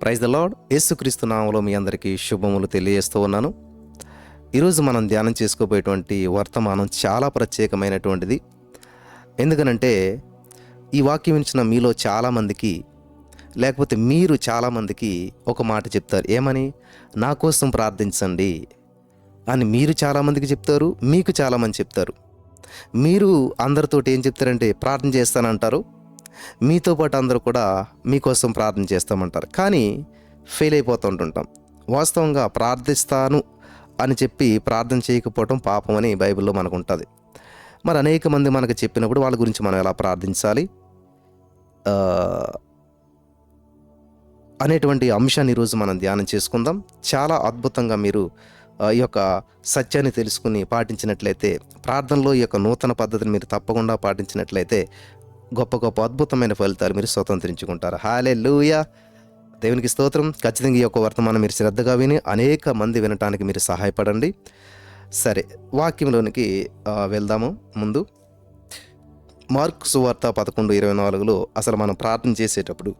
Praise the lord. యేసుక్రీస్తు నామములో మీ అందరికీ శుభములు తెలియజేస్తూ ఉన్నాను. ఈరోజు మనం ధ్యానం చేసుకోబోయేటువంటి వర్తమానం చాలా ప్రత్యేకమైనటువంటిది. ఎందుకనంటే ఈ వాక్యం ఇచ్చిన మీలో చాలామందికి, లేకపోతే మీరు చాలామందికి ఒక మాట చెప్తారు. ఏమని? నా కోసం ప్రార్థించండి అని మీరు చాలామందికి చెప్తారు, మీకు చాలామంది చెప్తారు. మీరు అందరితోటి ఏం చెప్తారంటే ప్రార్థన చేస్తానంటారు. మీతో పాటు అందరూ కూడా మీకోసం ప్రార్థన చేస్తామంటారు. కానీ ఫెయిల్ అయిపోతుంటుంటాం. వాస్తవంగా ప్రార్థిస్తాను అని చెప్పి ప్రార్థన చేయకపోవటం పాపం అని బైబిల్లో మనకు ఉంటుంది. మరి అనేక మంది మనకు చెప్పినప్పుడు వాళ్ళ గురించి మనం ఎలా ప్రార్థించాలి అనేటువంటి అంశాన్ని ఈరోజు మనం ధ్యానం చేసుకుందాం. చాలా అద్భుతంగా మీరు ఈ యొక్క సత్యాన్ని తెలుసుకుని పాటించినట్లయితే, ప్రార్థనలో ఈ యొక్క నూతన పద్ధతిని మీరు తప్పకుండా పాటించినట్లయితే గొప్ప గొప్ప అద్భుతమైన ఫలితాలు మీరు స్వతంత్రించుకుంటారు. హల్లెలూయా, దేవునికి స్తోత్రం. ఖచ్చితంగా ఈ యొక్క వర్తమానం మీరు శ్రద్ధగా విని అనేక మంది వినటానికి మీరు సహాయపడండి. సరే, వాక్యంలోనికి వెళ్దాము. ముందు మార్కు సువార్త 11:24లో అసలు మనం ప్రార్థన చేసేటప్పుడు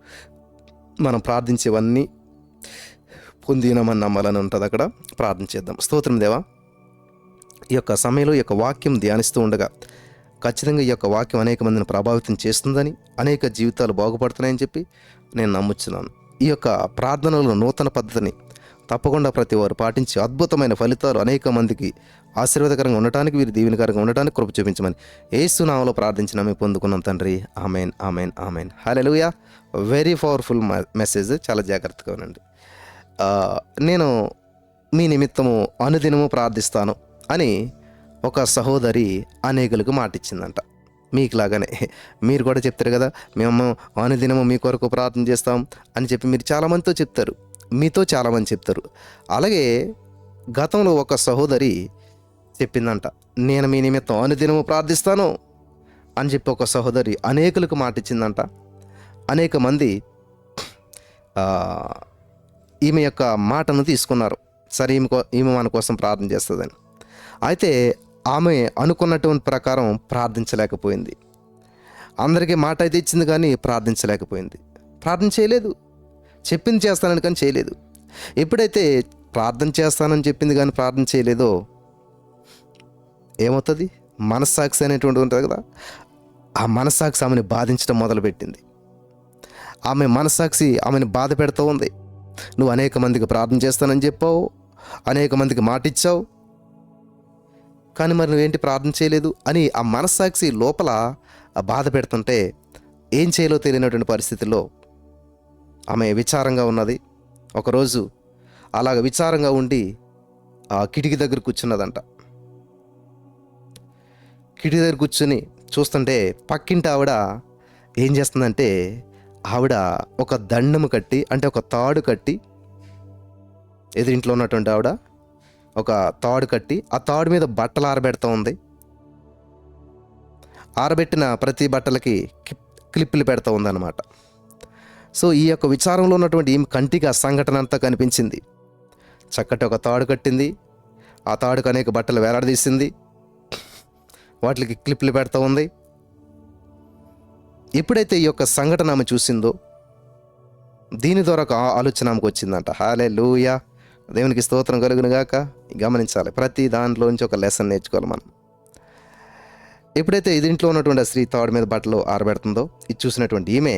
మనం ప్రార్థించేవన్నీ పొందినమని నమ్మాలని ఉంటుంది. అక్కడ ప్రార్థన చేద్దాం. స్తోత్రం దేవా, ఈ యొక్క సమయంలో ఈ యొక్క వాక్యం ధ్యానిస్తూ ఉండగా ఖచ్చితంగా ఈ యొక్క వాక్యం అనేక మందిని ప్రభావితం చేస్తుందని, అనేక జీవితాలు బాగుపడుతున్నాయని చెప్పి నేను నమ్ముచున్నాను. ఈ యొక్క ప్రార్థనలో నూతన పద్ధతిని తప్పకుండా ప్రతి వారు పాటించి అద్భుతమైన ఫలితాలు అనేక మందికి ఆశీర్వాదకరంగా ఉండటానికి, వీరు దీవెనకరంగా ఉండటానికి కృప చూపించమని యేసు నామములో ప్రార్థించిన మేము పొందుకున్నాం తండ్రి. Amen, amen, amen. Hallelujah. Very powerful message. చాలా జాగ్రత్తగా ఉండండి. నేను మీ నిమిత్తము అనుదినము ప్రార్థిస్తాను అని ఒక సహోదరి అనేకులకు మాటిచ్చిందంట. మీకులాగానే మీరు కూడా చెప్తారు కదా, మేము అనుదినము మీ కొరకు ప్రార్థన చేస్తాం అని చెప్పి మీరు చాలామందితో చెప్తారు, మీతో చాలామంది చెప్తారు. అలాగే గతంలో ఒక సహోదరి చెప్పిందంట, నేను మీ నిమిత్తం అనుదినము ప్రార్థిస్తాను అని చెప్పి ఒక సహోదరి అనేకులకు మాటిచ్చిందంట. అనేక మంది ఈమె యొక్క మాటను తీసుకున్నారు. సరే, ఈమె మన కోసం ప్రార్థన చేస్తుందని. అయితే ఆమె అనుకున్నటువంటి ప్రకారం ప్రార్థించలేకపోయింది. అందరికీ మాట అయితే ఇచ్చింది కానీ ప్రార్థించలేకపోయింది. ప్రార్థన చేయలేదు. చెప్పింది చేస్తానని కానీ చేయలేదు. ఎప్పుడైతే ప్రార్థన చేస్తానని చెప్పింది కానీ ప్రార్థన చేయలేదో ఏమవుతుంది? మనస్సాక్షి అనేటువంటి ఉంటుంది కదా, ఆ మనస్సాక్షి ఆమెను బాధించడం మొదలుపెట్టింది. ఆమె మనస్సాక్షి ఆమెను బాధ పెడుతూ ఉంది. నువ్వు అనేక మందికి ప్రార్థన చేస్తానని చెప్పావు, అనేక మందికి మాట ఇచ్చావు, కానీ మరి నువ్వేంటి ప్రార్థన చేయలేదు అని ఆ మనస్సాక్షి లోపల బాధ పెడుతుంటే ఏం చేయాలో తెలియనటువంటి పరిస్థితుల్లో ఆమె విచారంగా ఉన్నది. ఒకరోజు అలాగ విచారంగా ఉండి ఆ కిటికీ దగ్గర కూర్చున్నదంట. కిటికీ దగ్గర కూర్చుని చూస్తుంటే పక్కింటి ఆవిడ ఏం చేస్తుందంటే, ఆవిడ ఒక దండము కట్టి, అంటే ఒక తాడు కట్టి, ఎదురింట్లో ఉన్నటువంటి ఆవిడ ఒక తాడు కట్టి ఆ తాడు మీద బట్టలు ఆరబెడతా ఉంది. ఆరబెట్టిన ప్రతి బట్టలకి క్లిప్పులు పెడతా ఉందన్నమాట. సో ఈ యొక్క విచారంలో ఉన్నటువంటి ఈమె కంటికి ఆ సంఘటన అంతా కనిపించింది. చక్కటి ఒక తాడు కట్టింది, ఆ తాడుకు అనేక బట్టలు వేలాడదీసింది, వాటికి క్లిప్పులు పెడతా ఉంది. ఎప్పుడైతే ఈ యొక్క సంఘటన ఆమె చూసిందో దీని ద్వారా ఒక ఆలోచన ఆమెకు వచ్చిందంట. హల్లెలూయా, దేవునికి స్తోత్రం కలుగును గాక. గమనించాలి, ప్రతి దాంట్లోంచి ఒక లెసన్ నేర్చుకోవాలి మనం. ఎప్పుడైతే ఇంట్లో ఉన్నటువంటి ఆ స్త్రీ తాడు మీద బట్టలు ఆరబెడుతుందో ఇది చూసినటువంటి ఈమె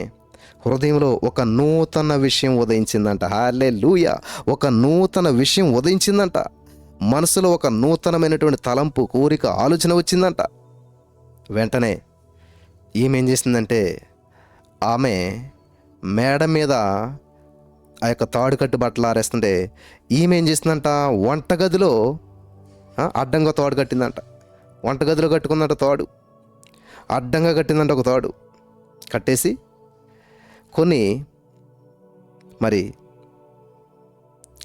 హృదయంలో ఒక నూతన విషయం ఉదయించిందంట. హల్లెలూయా, ఒక నూతన విషయం ఉదయించిందంట. మనసులో ఒక నూతనమైనటువంటి తలంపు, కోరిక, ఆలోచన వచ్చిందంట. వెంటనే ఈమె ఏం చేసిందంటే, ఆమె మేడ మీద ఆ యొక్క తాడు కట్టు బట్టలు ఆరేస్తుంటే ఈమె ఏం చేసిందంట, వంటగదిలో అడ్డంగా తాడు కట్టిందంట. వంటగదిలో కట్టుకుందంట తాడు, అడ్డంగా కట్టిందంట ఒక తాడు. కట్టేసి కొన్ని మరి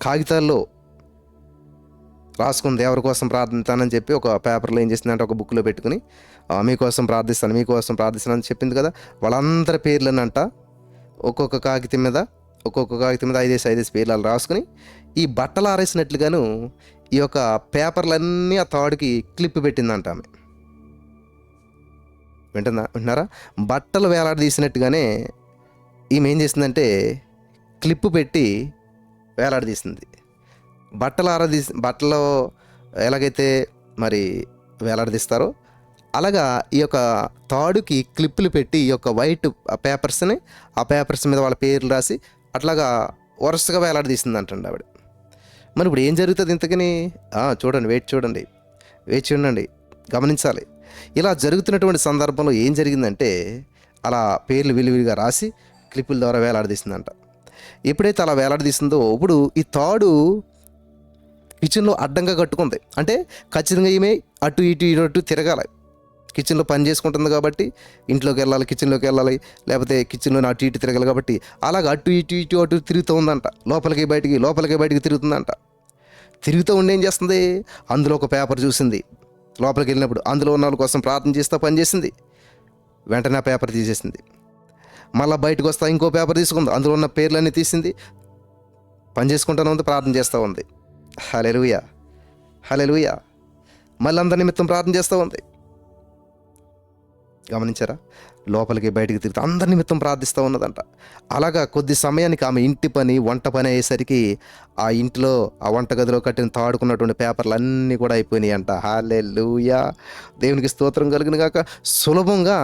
కాగితాల్లో రాసుకుంది, ఎవరి కోసం ప్రార్థిస్తానని చెప్పి ఒక పేపర్లో ఏం చేసిందంటే ఒక బుక్లో పెట్టుకుని మీకోసం ప్రార్థిస్తాను, మీకోసం ప్రార్థిస్తాను అని చెప్పింది కదా. వాళ్ళందరి పేర్లనంట ఒక్కొక్క కాగితం మీద 5 పేర్లు అలా రాసుకుని ఈ బట్టలు ఆరేసినట్లుగాను ఈ యొక్క పేపర్లన్నీ ఆ తాడుకి క్లిప్ పెట్టిందంట ఆమె. వింటున్నారా? బట్టలు వేలాడదీసినట్టుగానే ఈమె ఏం చేసిందంటే క్లిప్పు పెట్టి వేలాడదీసింది. బట్టలో ఎలాగైతే మరి వేలాడదీస్తారో అలాగా ఈ యొక్క తాడుకి క్లిప్పులు పెట్టి ఈ యొక్క వైట్ పేపర్స్ని ఆ పేపర్స్ మీద వాళ్ళ పేర్లు రాసి అట్లాగా వరుసగా వేలాడదీసిందంటండి ఆవిడ. మరి ఇప్పుడు ఏం జరుగుతుంది ఇంతకని? చూడండి, వేచి ఉండండి, గమనించాలి. ఇలా జరుగుతున్నటువంటి సందర్భంలో ఏం జరిగిందంటే అలా పేర్లు విలువిలుగా రాసి క్లిప్పుల ద్వారా వేలాడదీసిందంట. ఎప్పుడైతే అలా వేలాడదీసిందో ఇప్పుడు ఈ తాడు కిచెన్లో అడ్డంగా కట్టుకుంది. అంటే ఖచ్చితంగా ఈమె అటు ఇటు తిరగాలి. కిచెన్లో పని చేసుకుంటుంది కాబట్టి కిచెన్లోకి వెళ్ళాలి, లేకపోతే కిచెన్లో అటు ఇటు తిరగాలి కాబట్టి అలాగ అటు ఇటు తిరుగుతూ ఉందంట. లోపలికి బయటికి తిరుగుతుందంట. తిరుగుతూ ఉండి ఏం చేస్తుంది? అందులో ఒక పేపర్ చూసింది. లోపలికి వెళ్ళినప్పుడు అందులో ఉన్న వాళ్ళ కోసం ప్రార్థన చేస్తూ పనిచేసింది. వెంటనే ఆ పేపర్ తీసేసింది. మళ్ళీ బయటకు వస్తా ఇంకో పేపర్ తీసుకుంది. అందులో ఉన్న పేర్లన్నీ తీసింది. పని చేసుకుంటూనే ఉంది, ప్రార్థన చేస్తూ ఉంది. హల్లెలూయా. మళ్ళీ అందరి నిమిత్తం ప్రార్థన చేస్తూ ఉంది. గమనించారా? లోపలికి బయటికి తిరుగుతూ అందరి నిమిత్తం ప్రార్థిస్తూ ఉన్నదంట. అలాగా కొద్ది సమయానికి ఆమె ఇంటి పని, వంట పని అయ్యేసరికి ఆ ఇంట్లో ఆ వంటగదిలో కట్టిన తాడుకున్నటువంటి పేపర్లు అన్నీ కూడా అయిపోయినాయి అంట. హల్లెలూయా, దేవునికి స్తోత్రం కలుగును గాక. సులభంగా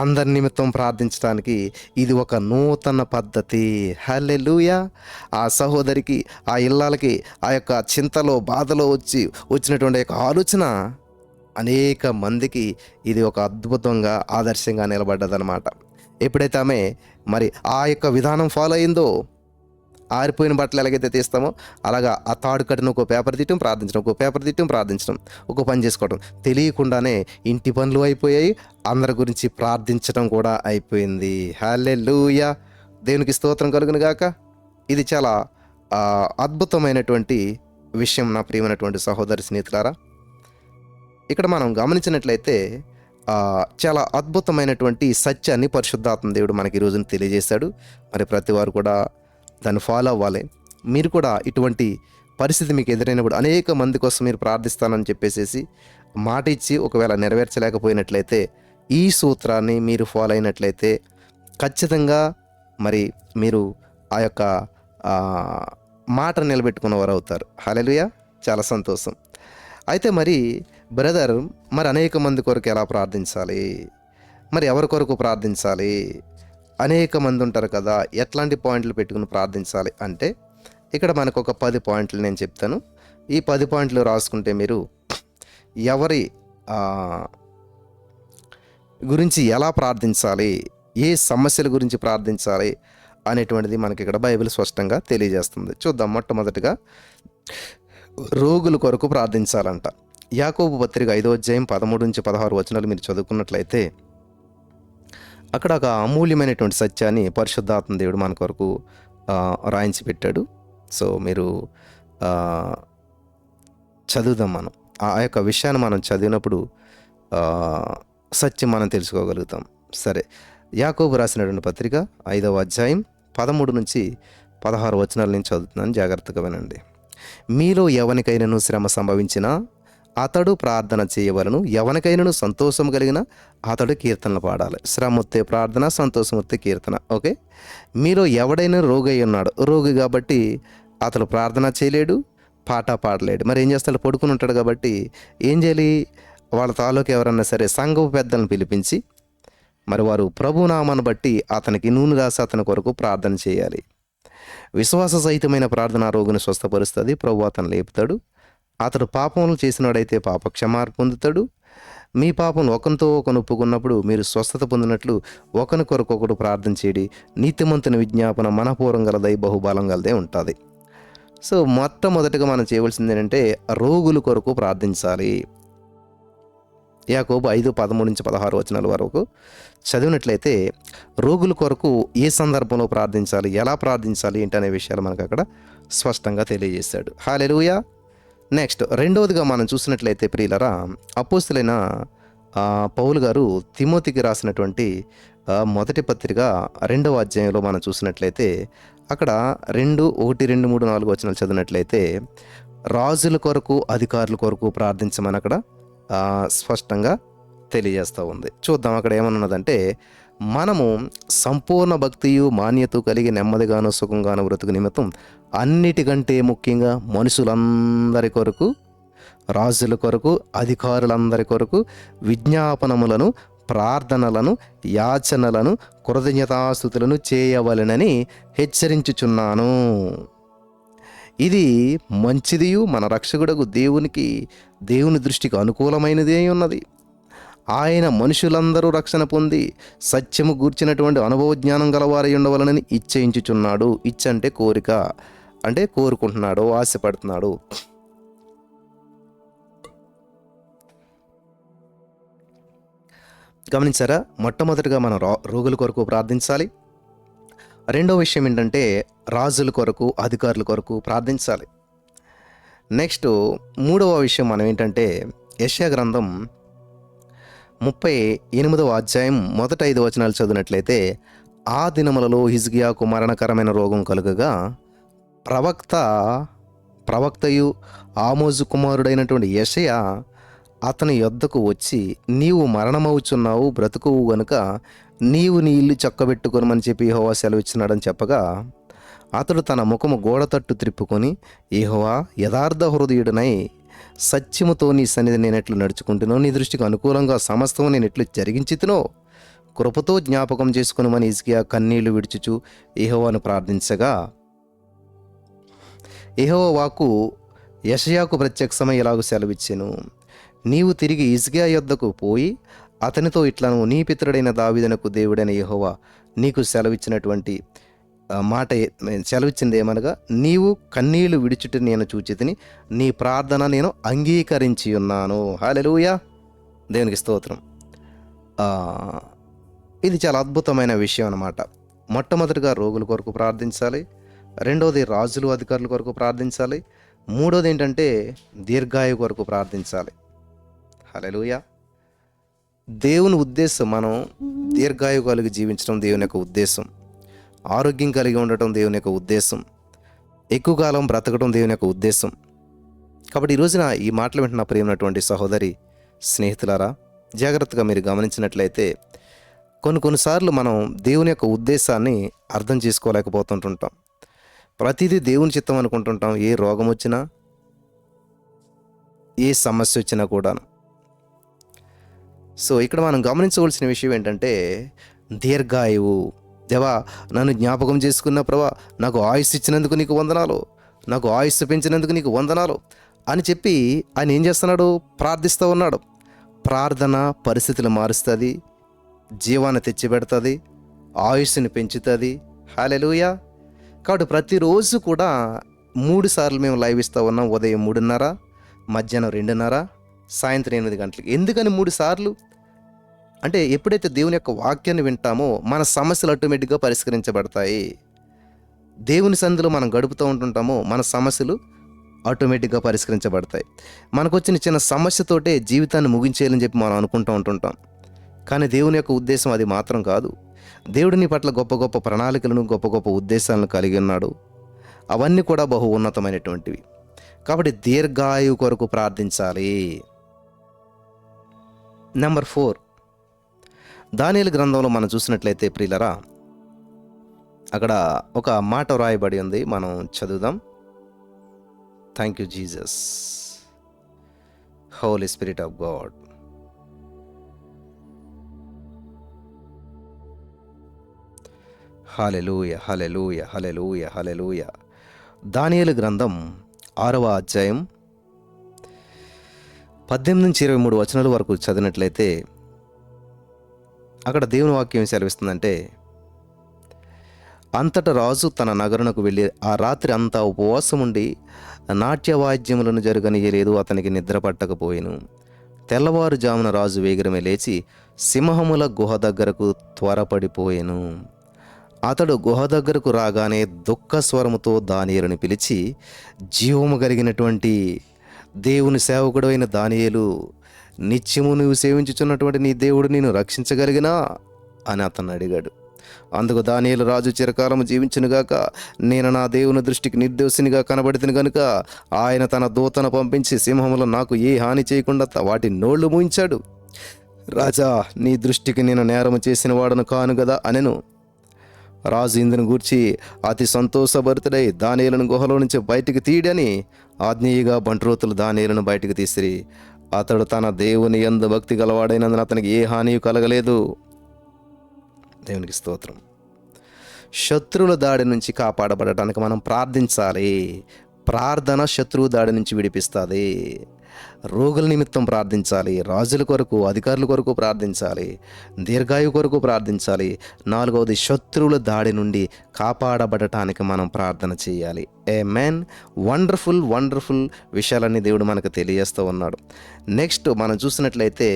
అందరి నిమిత్తం ప్రార్థించడానికి ఇది ఒక నూతన పద్ధతి. హల్లెలూయా. ఆ సహోదరికి, ఆ ఇల్లాలకి ఆ యొక్క చింతలో, బాధలో వచ్చినటువంటి యొక్క ఆలోచన అనేక మందికి ఇది ఒక అద్భుతంగా, ఆదర్శంగా నిలబడ్డదనమాట. ఎప్పుడైతే ఆమె మరి ఆ యొక్క విధానం ఫాలో అయిందో, ఆరిపోయిన బట్టలు ఎలాగైతే తీస్తామో అలాగా ఆ తాడు కట్టిన ఒక పేపర్ తీయటం, ప్రార్థించడం, ఒక పని చేసుకోవడం, తెలియకుండానే ఇంటి పనులు అయిపోయాయి, అందరి గురించి ప్రార్థించడం కూడా అయిపోయింది. హల్లెలూయా, దేవునికి స్తోత్రం కలుగును గాక. ఇది చాలా అద్భుతమైనటువంటి విషయం నా ప్రియమైనటువంటి సహోదరి స్నేహితులారా. ఇక్కడ మనం గమనించినట్లయితే చాలా అద్భుతమైనటువంటి సత్యాన్ని పరిశుద్ధాత్మ దేవుడు మనకి ఈ రోజున తెలియజేశాడు. మరి ప్రతి వారు కూడా దాన్ని ఫాలో అవ్వాలి. మీరు కూడా ఇటువంటి పరిస్థితి మీకు ఎదురైనప్పుడు అనేక మంది కోసం మీరు ప్రార్థిస్తానని చెప్పేసి మాట ఇచ్చి ఒకవేళ నెరవేర్చలేకపోయినట్లయితే ఈ సూత్రాన్ని మీరు ఫాలో అయినట్లయితే ఖచ్చితంగా మరి మీరు ఆ యొక్క మాట నిలబెట్టుకున్నవారు అవుతారు. హల్లెలూయా, చాలా సంతోషం. అయితే మరి బ్రదర్, మరి అనేక మంది కొరకు ఎలా ప్రార్థించాలి? మరి ఎవరి కొరకు ప్రార్థించాలి? అనేక మంది ఉంటారు కదా, ఎట్లాంటి పాయింట్లు పెట్టుకుని ప్రార్థించాలి అంటే ఇక్కడ మనకు ఒక 10 పాయింట్లు నేను చెప్తాను. ఈ 10 పాయింట్లు రాసుకుంటే మీరు ఎవరి గురించి ఎలా ప్రార్థించాలి, ఏ సమస్యల గురించి ప్రార్థించాలి అనేటువంటిది మనకి ఇక్కడ బైబిల్ స్పష్టంగా తెలియజేస్తుంది. చూద్దాం. మొట్టమొదటిగా రోగుల కొరకు ప్రార్థించాలంట. యాకోబు పత్రిక 5వ అధ్యాయం 13-16 వచనాలు మీరు చదువుకున్నట్లయితే అక్కడ ఒక అమూల్యమైనటువంటి సత్యాన్ని పరిశుద్ధాత్మ దేవుడు మన కొరకు రాయించి పెట్టాడు. సో మీరు చదువుదాం. మనం ఆ యొక్క విషయాన్ని మనం చదివినప్పుడు సత్యం మనం తెలుసుకోగలుగుతాం. సరే, యాకోబు రాసినటువంటి పత్రిక 5వ అధ్యాయం 13-16 వచనాలు నేను చదువుతున్నాను, జాగ్రత్తగా వినండి. మీలో ఎవరికైనాను శ్రమ సంభవించినా అతడు ప్రార్థన చేయవలను, ఎవరికైనాను సంతోషం కలిగిన అతడు కీర్తనలు పాడాలి. శ్రమ వస్తే ప్రార్థన, సంతోషం వస్తే కీర్తన. ఓకే. మీలో ఎవడైనా రోగి అయి ఉన్నాడు, రోగి కాబట్టి అతడు ప్రార్థన చేయలేడు, పాట పాడలేడు. మరి ఏం చేస్తాడు? పడుకుని ఉంటాడు కాబట్టి ఏం చేయాలి? వాళ్ళ తాలూకు ఎవరన్నా సరే సంఘపు పెద్దలను పిలిపించి మరి వారు ప్రభునామాన్ని బట్టి అతనికి నూనె రాసి అతని కొరకు ప్రార్థన చేయాలి. విశ్వాస సహితమైన ప్రార్థన రోగిని స్వస్థపరుస్తుంది. ప్రభు అతను లేపుతాడు. అతడు పాపములు చేసినాడైతే పాప క్షమాపణ పొందుతాడు. మీ పాపం ఒకరితో ఒకరు ఒప్పుకున్నప్పుడు మీరు స్వస్థత పొందినట్లు ఒకరి కొరకు ఒకడు ప్రార్థన చేయడి. నీతిమంతుని విజ్ఞాపన మనపూర్వం గలదై బహుబలం గలదే ఉంటుంది. సో మొట్టమొదటిగా మనం చేయవలసింది ఏంటంటే రోగుల కొరకు ప్రార్థించాలి. యాకోబు 5:13-16 వచనాల వరకు చదివినట్లయితే రోగుల కొరకు ఏ సందర్భంలో ప్రార్థించాలి, ఎలా ప్రార్థించాలి ఏంటనే విషయాలు మనకు అక్కడ స్పష్టంగా తెలియజేశాడు. హల్లెలూయా. నెక్స్ట్ రెండవదిగా మనం చూసినట్లయితే ప్రియులరా, అపోస్తులైన పౌలు గారు తిమోతికి రాసినటువంటి మొదటి పత్రిక 2వ అధ్యాయంలో మనం చూసినట్లయితే అక్కడ 1, 2, 3, 4 వచనాలు చదివినట్లయితే రాజుల కొరకు, అధికారుల కొరకు ప్రార్థించమని అక్కడ స్పష్టంగా తెలియజేస్తూ ఉంది. చూద్దాం అక్కడ ఏమన్నదంటే మనము సంపూర్ణ భక్తియు మాన్యత కలిగి నెమ్మదిగాను సుఖంగాను బ్రతుకు నిమిత్తం అన్నిటికంటే ముఖ్యంగా మనుషులందరి కొరకు, రాజుల కొరకు, అధికారులందరి కొరకు విజ్ఞాపనములను, ప్రార్థనలను, యాచనలను, కృతజ్ఞతాస్తుతులను చేయవలెనని హెచ్చరించుచున్నాను. ఇది మంచిదియు మన రక్షకుడకు దేవుని దృష్టికి అనుకూలమైనదే ఉన్నది. ఆయన మనుషులందరూ రక్షణ పొంది సత్యము గూర్చినటువంటి అనుభవ జ్ఞానం గలవారై ఉండవలనని ఇచ్చయించుచున్నాడు. అంటే కోరిక, అంటే కోరుకుంటున్నాడు, ఆశపడుతున్నాడు. గమనించారా? మొట్టమొదటిగా మనం రోగుల కొరకు ప్రార్థించాలి. రెండో విషయం ఏంటంటే రాజుల కొరకు, అధికారుల కొరకు ప్రార్థించాలి. నెక్స్ట్ మూడవ విషయం మనం ఏంటంటే యెషయా గ్రంథం 38వ అధ్యాయం మొదటి 5 వచనాలు చదివినట్లయితే, ఆ దినములలో హిజ్కియాకు మరణకరమైన రోగం కలుగగా ప్రవక్తయు ఆమోజు కుమారుడైనటువంటి యెషయా అతని యొద్దకు వచ్చి, నీవు మరణమవుచున్నావు, బ్రతుకువు గనుక నీవు నీ ఇల్లు చక్కబెట్టుకొనమని చెప్పి యెహోవా సెలవిచ్చినాడని చెప్పగా, అతడు తన ముఖము గోడ తట్టు త్రిప్పుకొని, యెహోవా యథార్థ హృదయుడనై సత్యముతో నీ సన్నిధి నేను ఎట్లు నడుచుకుంటునో, నీ దృష్టికి అనుకూలంగా సమస్తము నేను ఎట్లు జరిగించుతునో కృపతో జ్ఞాపకం చేసుకునమని హిజ్కియా కన్నీళ్లు విడుచుచు యెహోవాను ప్రార్థించగా, యెహోవా వాక్కు యెషయాకు ప్రత్యక్షమై ఇలాగు సెలవిచ్చెను, నీవు తిరిగి హిజ్కియా యొద్దకు పోయి అతనితో ఇట్లను, నీ పితరుడైన దావీదునకు దేవుడైన యెహోవా నీకు సెలవిచ్చినటువంటి సెలవిచ్చింది ఏమనగా, నీవు కన్నీళ్లు విడిచుట నేను చూచితిని, నీ ప్రార్థన నేను అంగీకరించి ఉన్నాను. హల్లెలూయా, దేవునికి స్తోత్రం. ఇది చాలా అద్భుతమైన విషయం అన్నమాట. మొట్టమొదటిగా రోగుల కొరకు ప్రార్థించాలి. రెండోది రాజులు, అధికారుల కొరకు ప్రార్థించాలి. మూడోది ఏంటంటే దీర్ఘాయు కొరకు ప్రార్థించాలి. హల్లెలూయా. దేవుని ఉద్దేశం మనం దీర్ఘాయు కలిగి జీవించడం దేవుని యొక్క ఉద్దేశం. ఆరోగ్యం కలిగి ఉండటం దేవుని యొక్క ఉద్దేశం. ఎక్కువ కాలం బ్రతకడం దేవుని యొక్క ఉద్దేశం. కాబట్టి ఈ రోజున ఈ మాటలు వింటున్న ప్రియమైనటువంటి సహోదరి, స్నేహితులారా, జాగ్రత్తగా మీరు గమనించినట్లయితే కొన్నిసార్లు మనం దేవుని యొక్క ఉద్దేశాన్ని అర్థం చేసుకోలేకపోతుంటుంటాం. ప్రతిదీ దేవుని చిత్తం అనుకుంటుంటాం. ఏ రోగం వచ్చినా, ఏ సమస్య వచ్చినా కూడాను. సో ఇక్కడ మనం గమనించవలసిన విషయం ఏంటంటే దీర్ఘాయువు. దేవా, నన్ను జ్ఞాపకం చేసుకున్న ప్రభా, నాకు ఆయుస్సు ఇచ్చినందుకు నీకు వందనాలు, నాకు ఆయుస్సు పెంచినందుకు నీకు వందనాలు అని చెప్పి ఆయన ఏం చేస్తున్నాడు? ప్రార్థిస్తూ ఉన్నాడు. ప్రార్థన పరిస్థితులు మారుస్తుంది, జీవాన్ని తెచ్చిపెడుతుంది, ఆయుస్సుని పెంచుతుంది. హల్లెలూయా. కాబట్టి ప్రతిరోజు కూడా 3 సార్లు మేము లైవ్ ఇస్తూ ఉన్నాం. ఉదయం 3:30, మధ్యాహ్నం 2:30, సాయంత్రం 8 గంటలకి. ఎందుకని 3 సార్లు అంటే, ఎప్పుడైతే దేవుని యొక్క వాక్యాన్ని వింటామో మన సమస్యలు ఆటోమేటిక్గా పరిష్కరించబడతాయి. దేవుని సన్నిధిలో మనం గడుపుతూ ఉంటుంటామో మన సమస్యలు ఆటోమేటిక్గా పరిష్కరించబడతాయి. మనకు వచ్చిన చిన్న సమస్యతోటే జీవితాన్ని ముగించేయాలని చెప్పి మనం అనుకుంటూ ఉంటుంటాం. కానీ దేవుని యొక్క ఉద్దేశం అది మాత్రం కాదు. దేవుడు నీ పట్ల గొప్ప గొప్ప ప్రణాళికలను, గొప్ప గొప్ప ఉద్దేశాలను కలిగి ఉన్నాడు. అవన్నీ కూడా బహు ఉన్నతమైనటువంటివి. కాబట్టి దీర్ఘాయువు కొరకు ప్రార్థించాలి. నెంబర్ 4, దానియేలు గ్రంథంలో మనం చూసినట్లయితే ప్రియులరా, అక్కడ ఒక మాట వ్రాయబడి ఉంది. మనం చదువుదాం. Thank you Jesus, holy spirit of God. Hallelujah, hallelujah, hallelujah, hallelujah. దానియేలు గ్రంథం 6వ అధ్యాయం 18-23 వచనాల వరకు చదివినట్లయితే అక్కడ దేవుని వాక్యం సెలవిస్తుందంటే, అంతటా రాజు తన నగరునకు వెళ్ళి ఆ రాత్రి అంతా ఉపవాసం ఉండి నాట్యవాద్యములను జరగనీయలేదు, అతనికి నిద్ర పట్టకపోయెను. తెల్లవారుజామున రాజు వేగరమే లేచి సింహముల గుహ దగ్గరకు త్వరపడిపోయెను. అతడు గుహ దగ్గరకు రాగానే దుఃఖ స్వరముతో దానియేలుని పిలిచి, జీవము కలిగినటువంటి దేవుని సేవకుడైన దానియేలు, నిత్యము నువ్వు సేవించుచున్నటువంటి నీ దేవుడు నిన్ను రక్షించగలిగినా అని అతను అడిగాడు. అందుకు దానియేలు, రాజు చిరకాలము జీవించునుగాక, నేను నా దేవుని దృష్టికి నిర్దోషినిగా కనబడితిని గనుక ఆయన తన దూతను పంపించి సింహములు నాకు ఏ హాని చేయకుండా వాటి నోళ్లు మూయించాడు. రాజా, నీ దృష్టికి నేను నేరము చేసిన వాడను కాను గదా అనెను. రాజు ఇందును గూర్చి అతి సంతోషభరితుడై దానియేలును గుహలో నుంచి బయటికి తీయడని ఆజ్ఞేయగా బంట్రోతులు దానియేలును బయటికి తీసిరి. అతడు తన దేవుని యందు భక్తి గలవాడైనందున అతనికి ఏ హాని కలగలేదు. దేవునికి స్తోత్రం. శత్రువుల దాడి నుంచి కాపాడబడటానికి మనం ప్రార్థించాలి. ప్రార్థన శత్రువు దాడి నుంచి విడిపిస్తుంది. రోగుల నిమిత్తం ప్రార్థించాలి, రాజుల కొరకు, అధికారుల కొరకు ప్రార్థించాలి, దీర్ఘాయు కొరకు ప్రార్థించాలి. 4వది, శత్రువుల దాడి నుండి కాపాడబడటానికి మనం ప్రార్థన చేయాలి. ఆమేన్. వండర్ఫుల్ వండర్ఫుల్ విషయాలన్నీ దేవుడు మనకు తెలియజేస్తూ ఉన్నాడు. నెక్స్ట్ మనం చూసినట్లయితే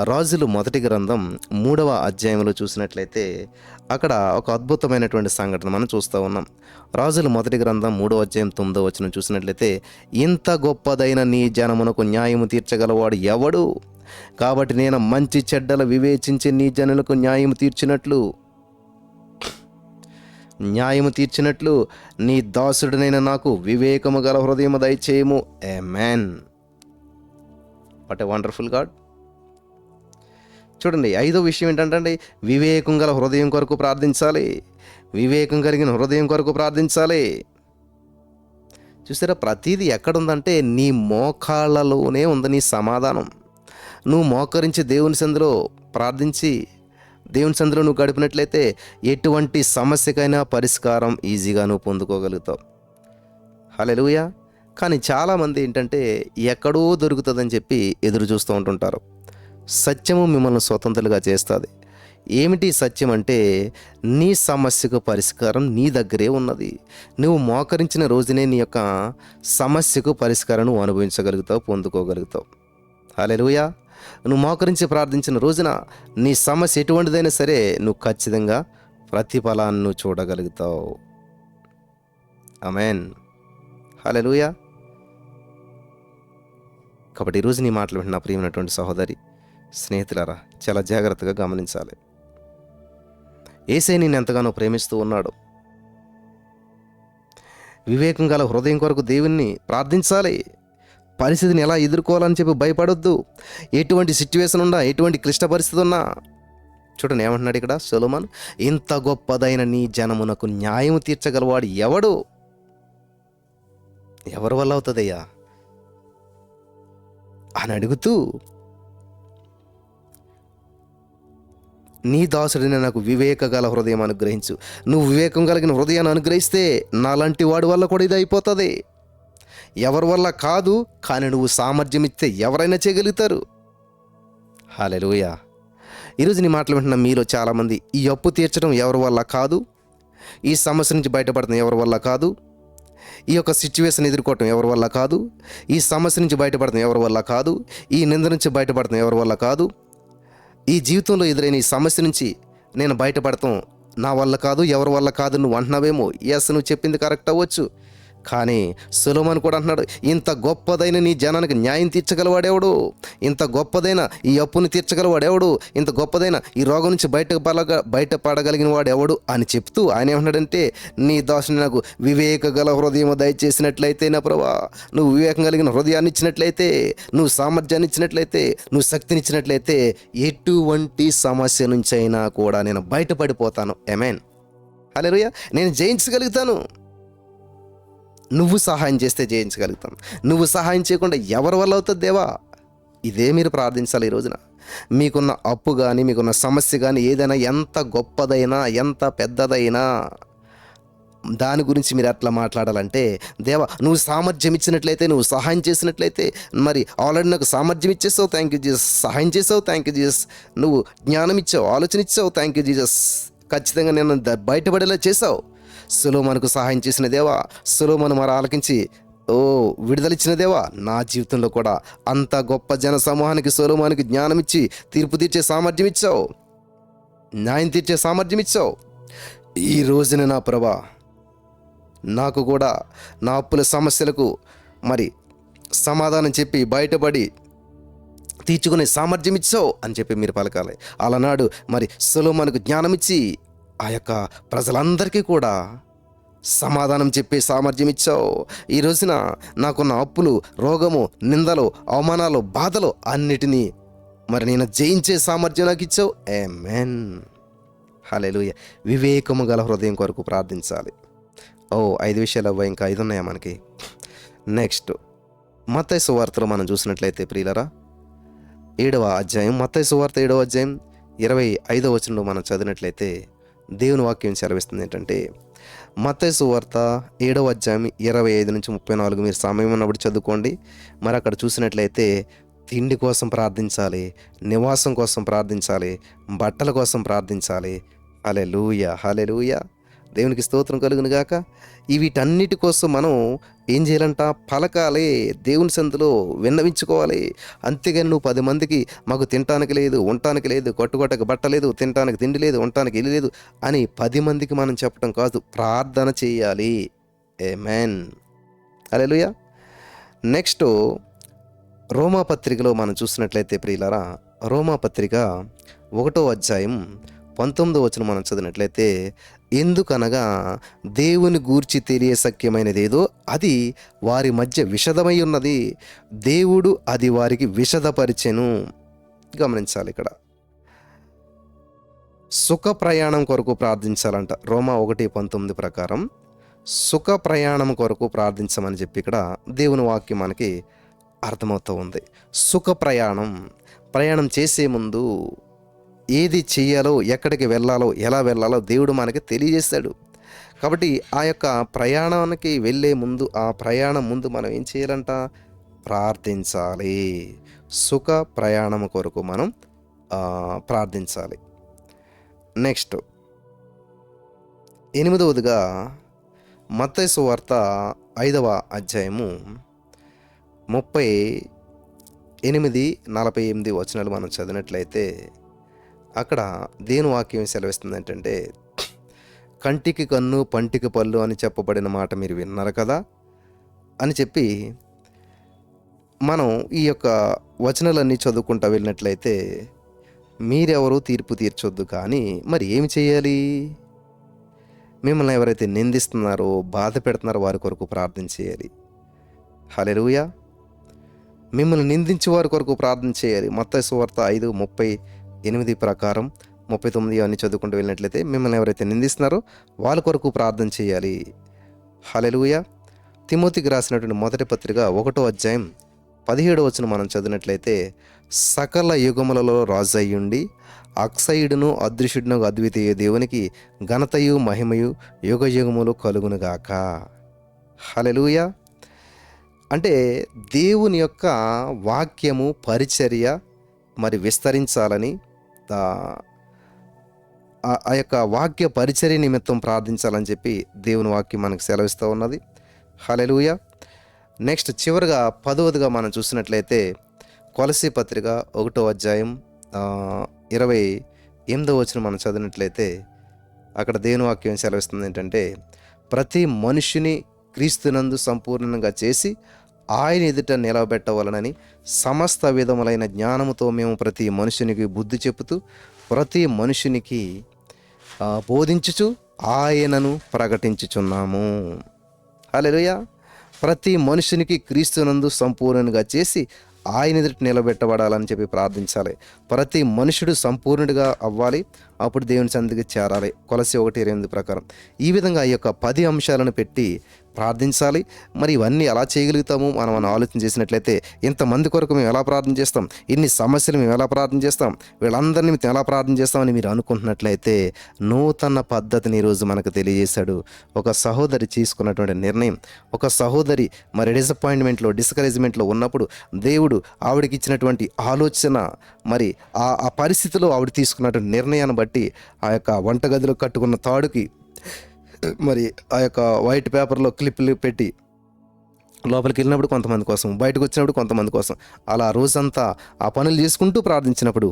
రాజులు మొదటి గ్రంథం 3వ అధ్యాయంలో చూసినట్లయితే అక్కడ ఒక అద్భుతమైనటువంటి సంఘటన మనం చూస్తూ ఉన్నాం. రాజులు మొదటి గ్రంథం 3వ అధ్యాయం 9వ వచనం చూసినట్లయితే, ఇంత గొప్పదైన నీ జనమునకు న్యాయము తీర్చగలవాడు ఎవడు? కాబట్టి నేను మంచి చెడ్డలు వివేచించి నీ జనులకు న్యాయము తీర్చినట్లు నీ దాసుడినైన నాకు వివేకము గల హృదయము దయచేయము. Amen. What a wonderful God. చూడండి, 5వ విషయం ఏంటంటే వివేకం గల హృదయం కొరకు ప్రార్థించాలి. వివేకం కలిగిన హృదయం కొరకు ప్రార్థించాలి. చూసారా, ప్రతిదీ ఎక్కడుందంటే నీ మోకాళ్ళలోనే ఉంది నీ సమాధానం. నువ్వు మోకరించి దేవుని సందులో ప్రార్థించి దేవుని సందులో నువ్వు గడిపినట్లయితే ఎటువంటి సమస్యకైనా పరిష్కారం ఈజీగా నువ్వు పొందుకోగలుగుతావు. హల్లెలూయా. కానీ చాలామంది ఏంటంటే ఎక్కడో దొరుకుతుందని చెప్పి ఎదురు చూస్తూ ఉంటుంటారు. సత్యము మిమ్మల్ని స్వతంత్రులుగా చేస్తుంది. ఏమిటి సత్యం అంటే, నీ సమస్యకు పరిష్కారం నీ దగ్గరే ఉన్నది. నువ్వు మోకరించిన రోజునే నీ యొక్క సమస్యకు పరిష్కారం నువ్వు అనుభవించగలుగుతావు, పొందుకోగలుగుతావు. హల్లెలూయా. నువ్వు మోకరించి ప్రార్థించిన రోజున నీ సమస్య ఎటువంటిదైనా సరే నువ్వు ఖచ్చితంగా ప్రతిఫలాన్ని నువ్వు చూడగలుగుతావు. ఆమేన్. హల్లెలూయా. కాబట్టి ఈరోజు నీ మాటలు వింటున్న ప్రియమైనటువంటి సహోదరి, స్నేహితులారా, చాలా జాగ్రత్తగా గమనించాలి. యేసయ్య నిన్ను ఎంతగానో ప్రేమిస్తూ ఉన్నాడు. వివేకం గల హృదయం కొరకు దేవుణ్ణి ప్రార్థించాలి. పరిస్థితిని ఎలా ఎదుర్కోవాలని చెప్పి భయపడొద్దు. ఎటువంటి సిచ్యువేషన్ ఉన్నా, ఎటువంటి క్లిష్ట పరిస్థితి ఉన్నా, చూడండి ఏమంటున్నాడు ఇక్కడ సొలొమోను, ఇంత గొప్పదైన నీ జనమునకు న్యాయం తీర్చగలవాడు ఎవడు? ఎవరి వల్ల అవుతుందయ్యా అని అడుగుతూ, నీ దాసుడిని నాకు వివేక గల హృదయం అనుగ్రహించు. నువ్వు వివేకం కలిగిన హృదయాన్ని అనుగ్రహిస్తే నాలాంటి వాడి వల్ల కూడా ఇది అయిపోతుంది. ఎవరి వల్ల కాదు, కానీ నువ్వు సామర్థ్యం ఇస్తే ఎవరైనా చేయగలుగుతారు. హల్లెలూయా. ఈరోజు నీ మాటలు వింటున్న మీలో చాలామంది ఈ అప్పు తీర్చడం ఎవరి వల్ల కాదు, ఈ సమస్య నుంచి బయటపడటం ఎవరి వల్ల కాదు, ఈ యొక్క సిచ్యువేషన్ ఎదుర్కోవటం ఎవరి వల్ల కాదు, ఈ సమస్య నుంచి బయటపడటం ఎవరి వల్ల కాదు, ఈ నింద నుంచి బయటపడటం ఎవరి వల్ల కాదు, ఈ జీవితంలో ఎదురైన ఈ సమస్య నుంచి నేను బయటపడతాం నా వల్ల కాదు, ఎవరి వల్ల కాదు నువ్వు అంటున్నావేమో. ఎస్, నువ్వు చెప్పింది కరెక్ట్ అవ్వచ్చు. కానీ సొలొమోను కూడా అంటున్నాడు, ఇంత గొప్పదైన నీ జనానికి న్యాయం తీర్చగలవాడెవడు? ఇంత గొప్పదైన ఈ అప్పుని తీర్చగలవాడెవడు? ఇంత గొప్పదైన ఈ రోగం నుంచి బయటపడగలిగిన వాడు ఎవడు అని చెప్తూ ఆయన ఏమంటున్నాడంటే, నీ దాసుని నాకు వివేక గల హృదయం దయచేసినట్లయితే నా ప్రభా, నువ్వు వివేకం కలిగిన హృదయాన్ని ఇచ్చినట్లయితే, నువ్వు సామర్థ్యాన్ని ఇచ్చినట్లయితే, నువ్వు శక్తినిచ్చినట్లయితే ఎటువంటి సమస్య నుంచి అయినా కూడా నేను బయటపడిపోతాను. ఆమేన్. హల్లెలూయా. నేను జయించగలుగుతాను. నువ్వు సహాయం చేస్తే జయించగలుగుతాను. నువ్వు సహాయం చేయకుండా ఎవరి వల్ల అవుతుంది దేవా? ఇదే మీరు ప్రార్థించాలి ఈ రోజున. మీకున్న అప్పు కానీ, మీకున్న సమస్య కానీ, ఏదైనా ఎంత గొప్పదైనా, ఎంత పెద్దదైనా, దాని గురించి మీరు అట్లా మాట్లాడాలంటే, దేవా నువ్వు సామర్థ్యం ఇచ్చినట్లయితే, నువ్వు సహాయం చేసినట్లయితే, మరి ఆల్రెడీ నాకు సామర్థ్యం ఇచ్చేసావు, థ్యాంక్ యూ జీసస్. సహాయం చేసావు, థ్యాంక్ యూ జీసస్. నువ్వు జ్ఞానం ఇచ్చావు, ఆలోచన ఇచ్చావు, థ్యాంక్ యూ జీసస్. ఖచ్చితంగా నేను బయటపడేలా చేసావు. సొలొమోనుకు సహాయం చేసిన దేవా, సొలొమోను మరి ఆలకించి విడుదలిచ్చిన దేవా, నా జీవితంలో కూడా అంత గొప్ప జన సమూహానికి సొలొమోనుకి జ్ఞానం ఇచ్చి తీర్పు తీర్చే సామర్థ్యం ఇచ్చావు, న్యాయం తీర్చే సామర్థ్యం ఇచ్చావు. ఈ రోజున నా ప్రభా, నాకు కూడా నా అప్పుల సమస్యలకు మరి సమాధానం చెప్పి బయటపడి తీర్చుకునే సామర్థ్యం ఇచ్చావు అని చెప్పి మీరు పలకాలి. అలనాడు మరి సొలొమోనుకు జ్ఞానం ఇచ్చి ఆ యొక్క ప్రజలందరికీ కూడా సమాధానం చెప్పే సామర్థ్యం ఇచ్చావు. ఈ రోజున నాకున్న అప్పులు, రోగము, నిందలు, అవమానాలు, బాధలు అన్నిటినీ మరి నేను జయించే సామర్థ్యం నాకు ఇచ్చావు. ఆమేన్. హల్లెలూయా. వివేకము గల హృదయం కొరకు ప్రార్థించాలి. 5 విషయాలు అవ్వ, ఇంకా 5 ఉన్నాయా మనకి? నెక్స్ట్ మత్తయి సువార్తలో మనం చూసినట్లయితే ప్రియులరా, 7వ అధ్యాయం, మత్తయి సువార్త 7వ అధ్యాయం 25వ వచనంలో మనం చదివినట్లయితే దేవుని వాక్యం సెలవిస్తుంది ఏంటంటే, మత్తయి సువార్త 7వ అధ్యాయం 25 నుంచి 34 మీరు సమయం ఉన్నప్పుడు చదువుకోండి. మరి అక్కడ చూసినట్లయితే తిండి కోసం ప్రార్థించాలి, నివాసం కోసం ప్రార్థించాలి, బట్టల కోసం ప్రార్థించాలి. హల్లెలూయా, హల్లెలూయా. దేవునికి స్తోత్రం కలుగును గాక. వీటన్నిటి కోసం మనం ఏం చేయాలంట? పలకాలి, దేవుని సందులో విన్నవించుకోవాలి. అంతేగాని నువ్వు 10 మందికి మాకు తినటానికి లేదు, ఉండటానికి లేదు, కట్టుకోటకు బట్ట లేదు, తినటానికి తిండి లేదు, ఉండటానికి ఇల్లు లేదు అని 10 మందికి మనం చెప్పడం కాదు, ప్రార్థన చేయాలి. ఆమేన్. హల్లెలూయా. నెక్స్ట్ రోమా పత్రికలో మనం చూసినట్లయితే ప్రియులారా, రోమా పత్రిక 1వ అధ్యాయం 19వ వచనం మనం చదివినట్లయితే, ఎందుకనగా దేవుని గూర్చి తెలియశక్యమైనదేదో అది వారి మధ్య విషదమై ఉన్నది, దేవుడు అది వారికి విషదపరిచెను. గమనించాలి ఇక్కడ. సుఖ ప్రయాణం కొరకు ప్రార్థించాలంట. రోమా 1:19 ప్రకారం సుఖ ప్రయాణం కొరకు ప్రార్థించమని చెప్పి ఇక్కడ దేవుని వాక్యం మనకి అర్థమవుతూ ఉంది. సుఖ ప్రయాణం చేసే ముందు ఏది చేయాలో, ఎక్కడికి వెళ్ళాలో, ఎలా వెళ్ళాలో దేవుడు మనకి తెలియజేశాడు. కాబట్టి ఆ యొక్క ప్రయాణానికి వెళ్ళే ముందు, ఆ ప్రయాణం ముందు మనం ఏం చేయాలంట? ప్రార్థించాలి. సుఖ ప్రయాణం కొరకు మనం ప్రార్థించాలి. నెక్స్ట్ 8వదిగా మత్తయి సువార్త 5వ అధ్యాయము 38-48 వచనాలు మనం చదివినట్లయితే అక్కడ దేవుని వాక్యం సెలవిస్తుంది ఏంటంటే, కంటికి కన్ను పంటికి పళ్ళు అని చెప్పబడిన మాట మీరు విన్నారు కదా అని చెప్పి మనం ఈ యొక్క వచనాలన్నీ చదువుకుంటూ వెళ్ళినట్లయితే, మీరెవరూ తీర్పు తీర్చొద్దు, కానీ మరి ఏమి చేయాలి? మిమ్మల్ని ఎవరైతే నిందిస్తున్నారో, బాధ పెడుతున్నారో వారి కొరకు ప్రార్థన చేయాలి. హల్లెలూయా. మిమ్మల్ని నిందించే వారి కొరకు ప్రార్థన చేయాలి. మత్తయి సువార్త 5:38 ప్రకారం 39 అన్ని చదువుకుంటూ వెళ్ళినట్లయితే, మిమ్మల్ని ఎవరైతే నిందిస్తున్నారో వాళ్ళ కొరకు ప్రార్థన చేయాలి. హల్లెలూయా. తిమోతికి రాసినటువంటి మొదటి పత్రిక 1వ అధ్యాయం 17వ వచనం మనం చదివినట్లయితే, సకల యుగములలో రాజు అయ్యుండి అక్షయుడును అదృశ్యుడును అద్వితీయ దేవునికి ఘనతయు మహిమయు యుగయుగములు కలుగునుగాక. హల్లెలూయా. అంటే దేవుని యొక్క వాక్యము పరిచర్య మరి విస్తరించాలని, ఆ యొక్క వాక్య పరిచర్య నిమిత్తం ప్రార్థించాలని చెప్పి దేవుని వాక్యం మనకు సెలవిస్తూ ఉన్నది. హల్లెలూయా. నెక్స్ట్ చివరిగా 10వదిగా మనం చూసినట్లయితే, కొలసీ పత్రిక 1వ అధ్యాయం 28వ వచనం మనం చదివినట్లయితే అక్కడ దేవుని వాక్యం సెలవిస్తుంది ఏంటంటే, ప్రతి మనుష్యుని క్రీస్తునందు సంపూర్ణంగా చేసి ఆయన ఎదుట నిలబెట్టవలనని సమస్త విధములైన జ్ఞానముతో మేము ప్రతి మనుషునికి బుద్ధి చెప్పుతూ ప్రతి మనుషునికి బోధించుచు ఆయనను ప్రకటించుచున్నాము. హల్లెలూయా. ప్రతి మనుషునికి క్రీస్తునందు సంపూర్ణంగా చేసి ఆయన ఎదుట నిలబెట్టబడాలని చెప్పి ప్రార్థించాలి. ప్రతి మనుషుడు సంపూర్ణుడిగా అవ్వాలి, అప్పుడు దేవుని సన్నిధికి చేరాలి. కొలస్సీ 1:8 ప్రకారం ఈ విధంగా ఈ యొక్క 10 అంశాలను పెట్టి ప్రార్థించాలి. మరి ఇవన్నీ ఎలా చేయగలుగుతాము మనం ఆలోచన చేసినట్లయితే, ఇంతమంది కొరకు మేము ఎలా ప్రార్థన చేస్తాం, ఇన్ని సమస్యలు మేము ఎలా ప్రార్థన చేస్తాం, వీళ్ళందరినీ మేము ఎలా ప్రార్థన చేస్తామని మీరు అనుకుంటున్నట్లయితే, నూతన పద్ధతిని ఈరోజు మనకు తెలియజేశాడు. ఒక సహోదరి తీసుకున్నటువంటి నిర్ణయం, ఒక సహోదరి మరి డిసప్పాయింట్మెంట్లో, డిస్కరేజ్మెంట్లో ఉన్నప్పుడు దేవుడు ఆవిడకి ఇచ్చినటువంటి ఆలోచన, మరి ఆ పరిస్థితిలో ఆవిడ తీసుకున్నటువంటి నిర్ణయాన్ని బట్టి ఆ యొక్క వంటగదిలో కట్టుకున్న తాడుకి మరి ఆ యొక్క వైట్ పేపర్లో క్లిప్లు పెట్టి లోపలికి వెళ్ళినప్పుడు కొంతమంది కోసం, బయటకు వచ్చినప్పుడు కొంతమంది కోసం, అలా రోజంతా ఆ పనులు చేసుకుంటూ ప్రార్థించినప్పుడు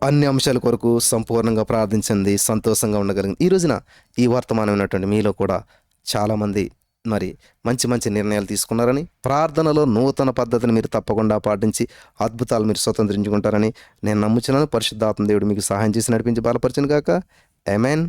అన్ని అంశాల కొరకు సంపూర్ణంగా ప్రార్థించింది, సంతోషంగా ఉండగలిగింది. ఈ రోజున ఈ వర్తమానం ఉన్నటువంటి మీలో కూడా చాలామంది మరి మంచి మంచి నిర్ణయాలు తీసుకున్నారని, ప్రార్థనలో నూతన పద్ధతిని మీరు తప్పకుండా పాటించి అద్భుతాలు మీరు స్వతంత్రించుకుంటారని నేను నమ్ముచున్నాను. పరిశుద్ధాత్మ దేవుడు మీకు సహాయం చేసి నడిపించి బలపరచును గాక. ఆమేన్.